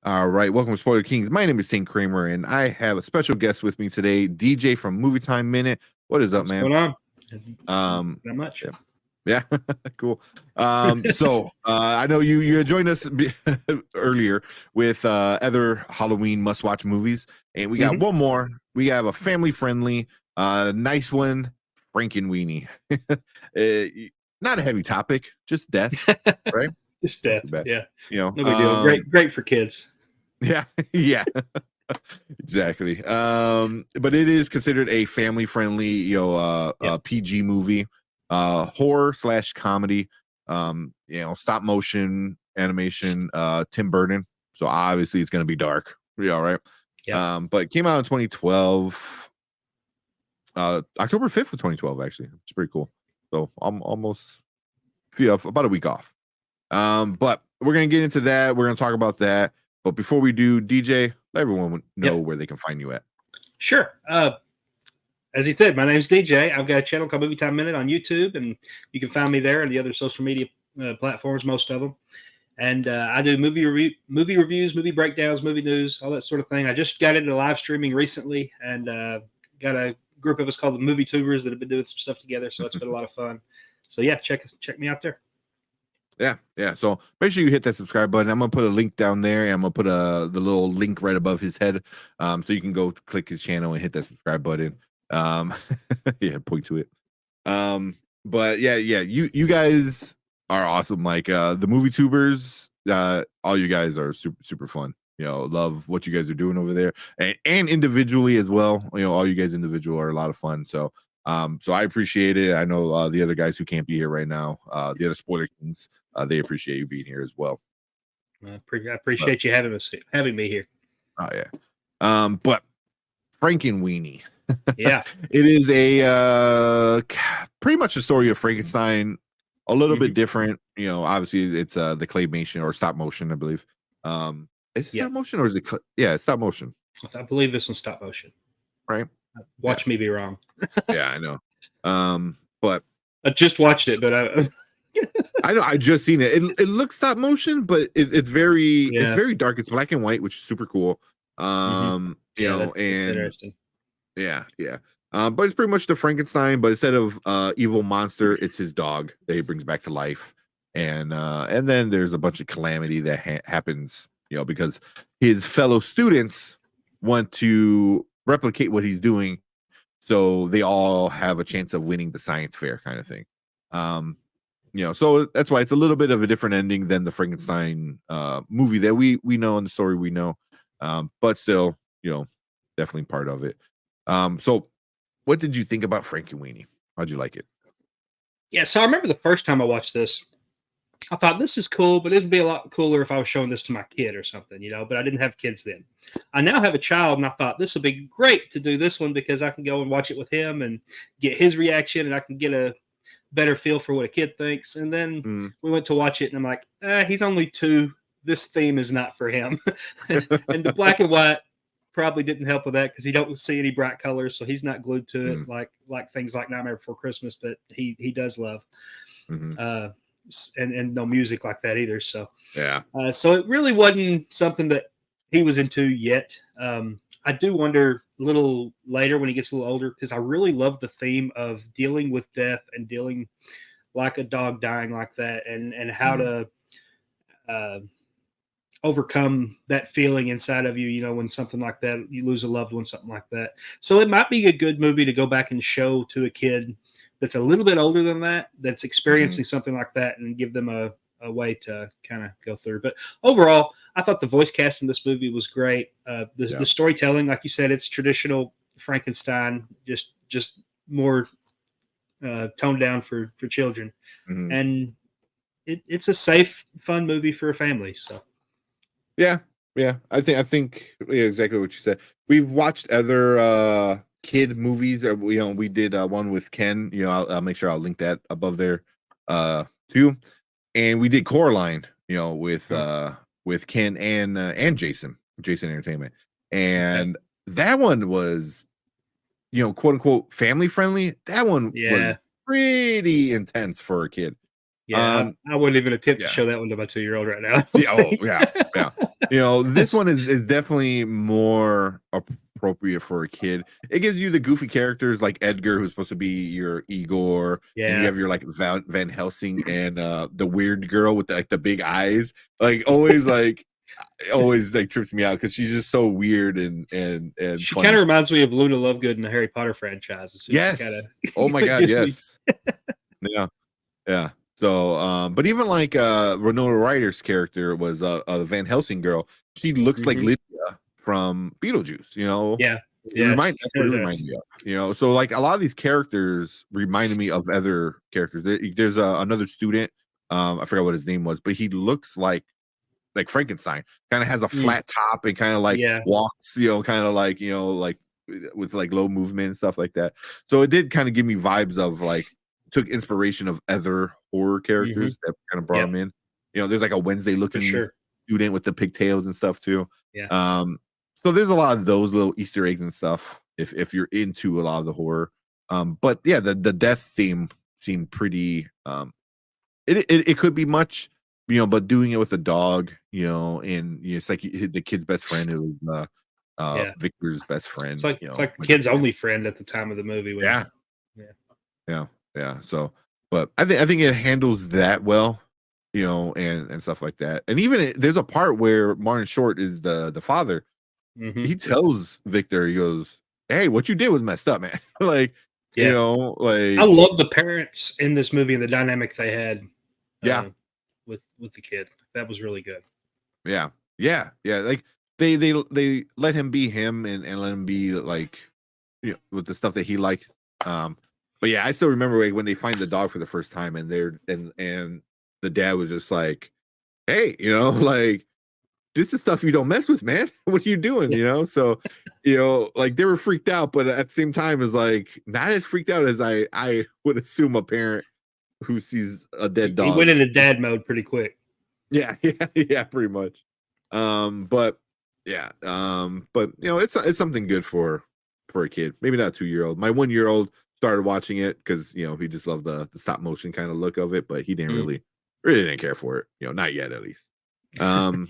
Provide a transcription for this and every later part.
All right, welcome to Spoiler Kings. My name is Tim Kramer, and I have a special guest with me today, DJ from Movie Time Minute. What is up, What's man? going on? Um, Not much. yeah, yeah, cool. I know you joined us earlier with other Halloween must-watch movies, and we got Mhm. one more. We have a family-friendly, nice one, Frankenweenie. Not a heavy topic, just death, right? Just Not too death. bad, Yeah. you know. No big deal. Great for kids. Yeah, yeah, exactly. But it is considered a family-friendly, Yep. PG movie, horror slash comedy, stop motion animation, Tim Burton. So obviously it's gonna be dark. Yeah, all right. Yep. But it came out in 2012, October 5th of 2012, actually. It's pretty cool. So I'm almost about a week off. But we're gonna get into that. We're gonna talk about that. But before we do, DJ, let everyone know Yep. where they can find you at. Sure. As he said, my name's DJ. I've got a channel called Movie Time Minute on YouTube, and you can find me there and the other social media platforms, most of them. And I do movie reviews, movie breakdowns, movie news, all that sort of thing. I just got into live streaming recently, and got a group of us called the Movie Tubers that have been doing some stuff together. So it's been a lot of fun. So yeah, check me out there. Yeah. So make sure you hit that subscribe button. I'm gonna put a link down there, and I'm gonna put the little link right above his head, so you can go click his channel and hit that subscribe button. Um, yeah, point to it. But yeah, you guys are awesome. Like the movie tubers, all you guys are super fun. Love what you guys are doing over there, and individually as well. All you guys individual are a lot of fun. So I appreciate it. I know the other guys who can't be here right now, the other Spoiler Kings, they appreciate you being here as well. I appreciate you having me here. Oh yeah. But Frankenweenie. Yeah. It is a pretty much the story of Frankenstein, a little bit different. Obviously it's the claymation or stop motion, I believe. Is it Yeah. stop motion or is it yeah, it's stop motion, I believe this one's stop motion. right? Watch me be wrong. Yeah, I know. But I just watched it, but I know I just seen it. It looks stop motion, but it's yeah. very dark. It's black and white, which is super cool. Yeah, that's And interesting. yeah. But it's pretty much the Frankenstein, but instead of evil monster, it's his dog that he brings back to life. And then there's a bunch of calamity that happens, because his fellow students want to replicate what he's doing, so they all have a chance of winning the science fair kind of thing. So that's why it's a little bit of a different ending than the Frankenstein movie that we know and the story we know. But still, definitely part of it. So what did you think about Frankenweenie? How'd you like it? Yeah, so I remember the first time I watched this, I thought this is cool, but it'd be a lot cooler if I was showing this to my kid or something, but I didn't have kids then. I now have a child, and I thought this would be great to do this one because I can go and watch it with him and get his reaction, and I can get a better feel for what a kid thinks. And then we went to watch it, and I'm like, he's only 2. This theme is not for him. And the black and white probably didn't help with that because he don't see any bright colors, so he's not glued to it like things like Nightmare Before Christmas that he does love. And no music like that either. So Yeah. So it really wasn't something that he was into yet. I do wonder a little later when he gets a little older, because I really love the theme of dealing with death and dealing like a dog dying like that, and how to overcome that feeling inside of you, when something like that, you lose a loved one, something like that. So it might be a good movie to go back and show to a kid that's a little bit older than that, that's experiencing something like that, and give them a way to kind of go through. But overall, I thought the voice cast in this movie was great. The storytelling, like you said, it's traditional Frankenstein, just more toned down for children. And it's a safe, fun movie for a family. So yeah, I think exactly what you said. We've watched other kid movies. We did one with Ken. I'll make sure I'll link that above there too. And we did Coraline, with Ken and Jason Entertainment. And that one was, quote unquote family friendly. That one was pretty intense for a kid. Yeah, Um, I wouldn't even attempt to yeah, show that one to my 2-year-old right now, I don't yeah, oh think. yeah, yeah. This one is definitely more appropriate for a kid. It gives you the goofy characters like Edgar, who's supposed to be your Igor, and you Yeah. have your like Van Helsing and the weird girl with the big eyes. Like always like trips me out because she's just so weird and She kinda funny. reminds me of Luna Lovegood in the Harry Potter franchises, so she kinda Yes. Oh my it god, gives me yes. Yeah. Yeah. So, but even like Winona Ryder's character was a Van Helsing girl. She looks like Mhm. Lydia from Beetlejuice. Yeah. It Yeah, remind she that's what it kinda reminded does. me of. So like a lot of these characters reminded me of other characters. There's another student. I forgot what his name was, but he looks like Frankenstein. Kind of has a Mm, flat top and kind of like yeah. walks, kind of like like with like low movement and stuff like that. So it did kind of give me vibes of like took inspiration of other horror Mhm. characters that kind of brought Yep, them in. There's like a Wednesday for looking sure. student with the pigtails and stuff too. Yeah. Um, so there's a lot of those little Easter eggs and stuff if you're into a lot of the horror. But yeah, the death theme seemed pretty it could be much, but doing it with a dog, and it's like the kid's best friend. It was Yeah. Victor's best It's friend. like it's like the kid's only friend at the time of the movie when Yeah, yeah. yeah, yeah. So, but I think it handles that well, and stuff like that. And even there's a part where Martin Short is the father. Mhm. He tells Victor, he goes, "Hey, what you did was messed up, man." like, Yeah. I like love the parents in this movie and the dynamic they had, yeah, uh, with the kid. That was really good. yeah, yeah, yeah. Like they let him be him and let him be like with the stuff that he liked. But yeah, I still remember like, when they find the dog for the first time and and the dad was just like, "Hey, like this is stuff you don't mess with, man. What are you doing?" Yeah. So like they were freaked out, but at the same time, is like not as freaked out as I would assume a parent who sees a dead He went dog. into dad mode pretty quick. Yeah, yeah, yeah, pretty much. But yeah, but it's something good for a kid. Maybe not a 2-year-old. My 1-year-old started watching it because he just loved the stop motion kind of look of it, but he didn't Mm. really didn't care for it. Not yet at least. Um,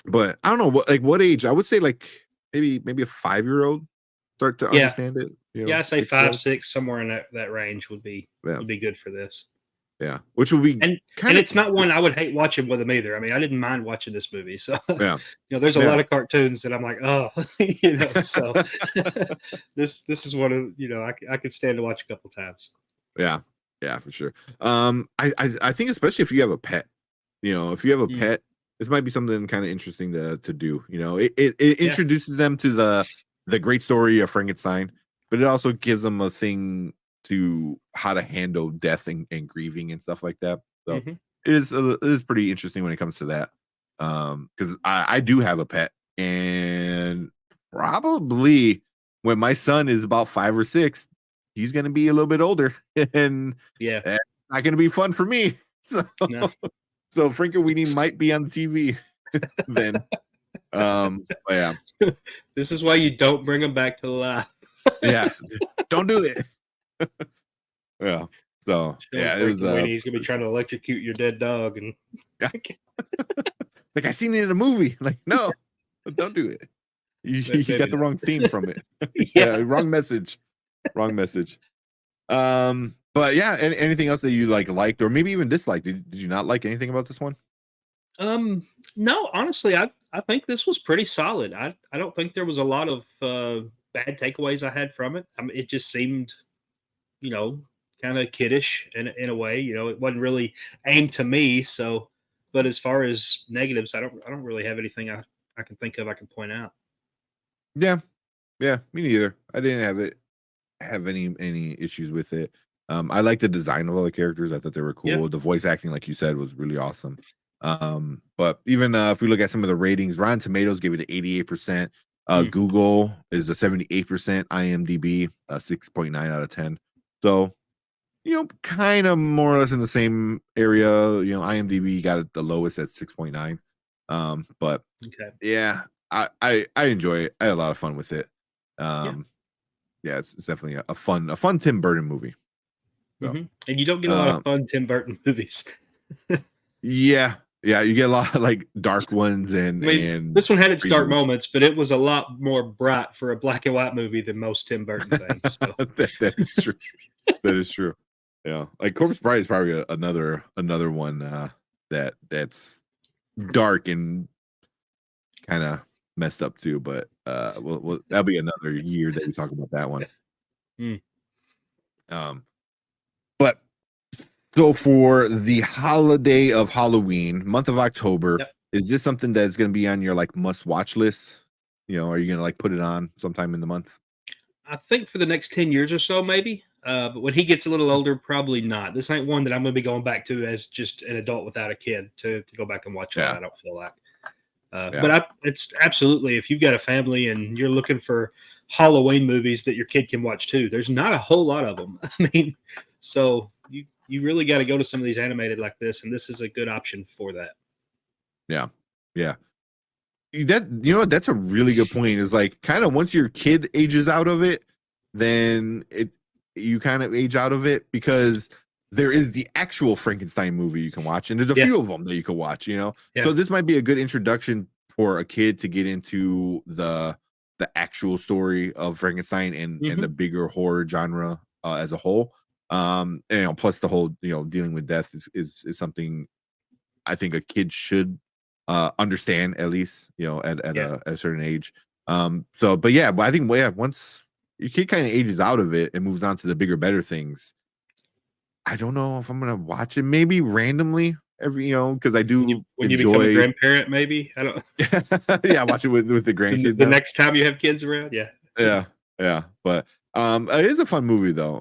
but I don't know what age. I would say like maybe a 5-year-old start to Yeah. understand it. Yeah, I say 5, 6-year-old. 6, somewhere in that range Yeah, would be good for this. yeah. Which would be And kind of it's not one I would hate watching with him either. I mean, I didn't mind watching this movie. So, yeah, there's a yeah. lot of cartoons that I'm like, "Oh," so this is one of, I could stand to watch a couple times. Yeah, yeah, for sure. I think especially if you have a pet, if you have a Mm, pet, this might be something kind of interesting to do. It yeah. introduces them to the great story of Frankenstein, but it also gives them a thing to how to handle death and grieving and stuff like that. So Mhm. it is pretty interesting when it comes to that. Because I do have a pet, and probably when my son is about 5 or 6, he's gonna be a little bit older, and Yeah. that's not gonna be fun for me. So No. so Frankenweenie might be on the TV then. But yeah. This is why you don't bring them back to life. Yeah. Don't do it. Yeah. So, Show him yeah, it was, Frankenweenie, he's gonna be trying to electrocute your dead dog and yeah, like, "I seen it in a movie." Like, "No, don't do it. You got maybe the not. wrong theme from it." Yeah, Yeah. wrong message. Wrong message. But yeah, anything else that you, liked or maybe even disliked? Did you not like anything about this one? No, honestly, I think this was pretty solid. I don't think there was a lot of bad takeaways I had from it. I mean, it just seemed, you know, kind of kiddish in a way. It wasn't really aimed to me. So, but as far as negatives, I don't really have anything I can think of I can point out. Yeah. Yeah, me neither. I didn't have any issues with it. I like the design of all the characters. I thought they were Yeah. cool. The voice acting, like you said, was really awesome. But even if we look at some of the ratings, Rotten Tomatoes gave it an 88%. Mm, Google is a 78%. IMDb 6.9 out of 10. So kind of more or less in the same area. IMDb got it the lowest at 6.9. But okay. yeah, I enjoy it. I had a lot of fun with it. Yeah. Yeah, it's definitely a fun Tim Burton movie. So, And you don't get a lot of fun Tim Burton movies. yeah, you get a lot of like dark ones I mean, and this one had its crazy dark ones. moments, but it was a lot more bright for a black and white movie than most Tim Burton things. So. That is true. That is true. Yeah, like Corpse Bride is probably another one that's dark and kind of messed up too. But that'll be another year that we talk about that one. Mm. But so for the holiday of Halloween, month of October, Yep. is this something that's going to be on your like must watch list? You know, are you going to like put it on sometime in the month? I think for the next 10 years or so, maybe. But when he gets a little older, probably not. This ain't one that I'm going to be going back to as just an adult without a kid to go back and watch. Yeah. I don't feel like. But it's absolutely, if you've got a family and you're looking for Halloween movies that your kid can watch too, there's not a whole lot of them. I mean, so you really got to go to some of these animated like this, and this is a good option for that. Yeah. That, you know what, that's a really good point. Is like kind of once your kid ages out of it, then you kind of age out of it, because there is the actual Frankenstein movie you can watch, and there's a few of them that you can watch, you know. So this might be a good introduction for a kid to get into the actual story of Frankenstein and the bigger horror genre as a whole. And, you know, plus the whole, you know, dealing with death is something I think a kid should understand, at least, you know, at a certain age. So but I think once your kid kind of ages out of it and moves on to the bigger, better things, I don't know if I'm gonna watch it, maybe randomly every, you know, because I do when you become a grandparent, maybe. I don't watch it with the grandkids the next time you have kids around. Yeah, but it is a fun movie though.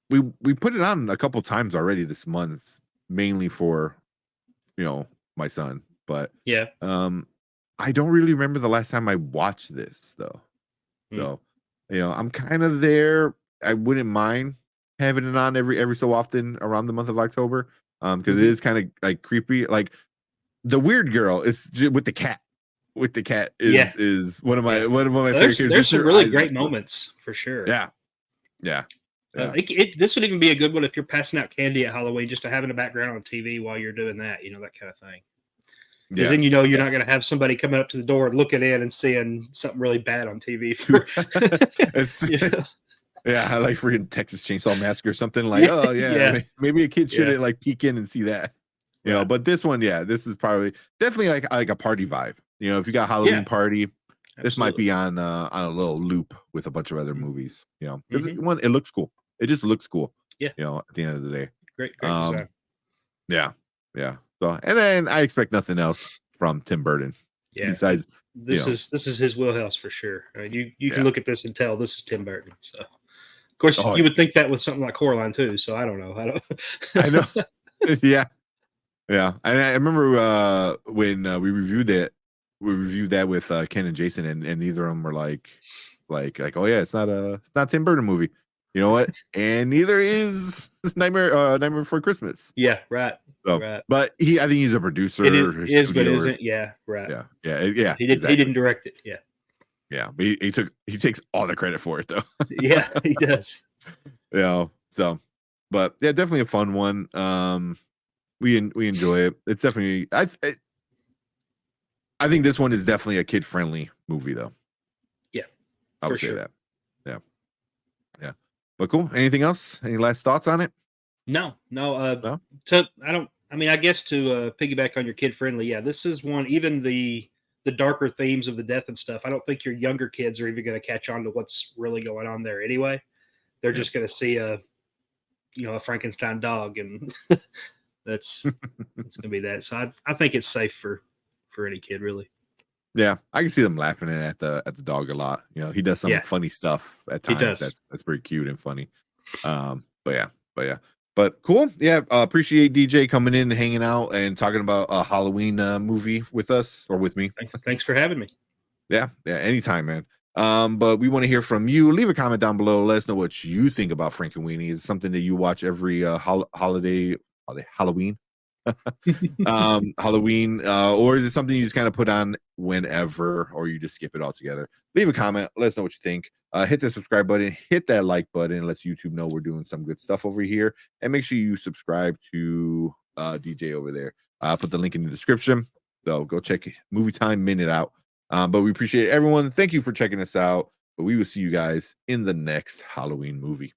We put it on a couple times already this month, mainly for, you know, my son, but I don't really remember the last time I watched this though. So, you know, I'm kind of there. I wouldn't mind having it on every so often around the month of October, because it is kind of like creepy. Like the weird girl is with the cat. With the cat is one of my favorite. There's some really great moments for sure. This would even be a good one if you're passing out candy at Halloween, just to have in the background on TV while you're doing that, you know, that kind of thing. Because then, you know, you're not going to have somebody coming up to the door and looking in and seeing something really bad on TV. I like freaking Texas Chainsaw Massacre or something, like, maybe a kid shouldn't like peek in and see that, you know. But this one, this is probably definitely like a party vibe. You know, if you got Halloween party, this might be on a little loop with a bunch of other movies, you know, because it looks cool. It just looks cool. You know, at the end of the day. Great design. So, and then I expect nothing else from Tim Burton. Besides, this is his wheelhouse for sure. I mean, you can look at this and tell this is Tim Burton. So, of course, you would think that with something like Coraline too. So I don't know. I know. Yeah. And I remember when we reviewed it. We reviewed that with Ken and Jason, and neither of them were like, oh yeah, it's not Tim Burton movie. You know what? And neither is Nightmare Before Christmas. Yeah, right. So, right. But I think he's a producer. It is, but isn't. Yeah, right. Yeah. He didn't direct it. Yeah. But he takes all the credit for it though. Yeah, he does. You know, so, but yeah, definitely a fun one. We enjoy it. It's definitely I think this one is definitely a kid friendly movie though. Yeah, I would say that. Yeah. But cool. Anything else? Any last thoughts on it? No. No? I guess to piggyback on your kid friendly, this is one, even the darker themes of the death and stuff, I don't think your younger kids are even going to catch on to what's really going on there anyway. They're just going to see a Frankenstein dog, and it's going to be that. So I think it's safe for any kid, really. Yeah, I can see them laughing at the dog a lot. You know, he does some funny stuff at times. He does. That's pretty cute and funny. But cool. Yeah, appreciate DJ coming in and hanging out and talking about a Halloween movie with us, or with me. Thanks for having me. Yeah, anytime, man. But we want to hear from you. Leave a comment down below. Let us know what you think about Frankenweenie. Is it something that you watch every Halloween? Halloween, or is it something you just kind of put on whenever, or you just skip it altogether? Leave a comment. Let us know what you think. Hit the subscribe button, hit that like button, lets YouTube know we're doing some good stuff over here, and make sure you subscribe to DJ over there. I'll put the link in the description, so go check Movie Time Minute out. But we appreciate everyone. Thank you for checking us out. But we will see you guys in the next Halloween movie.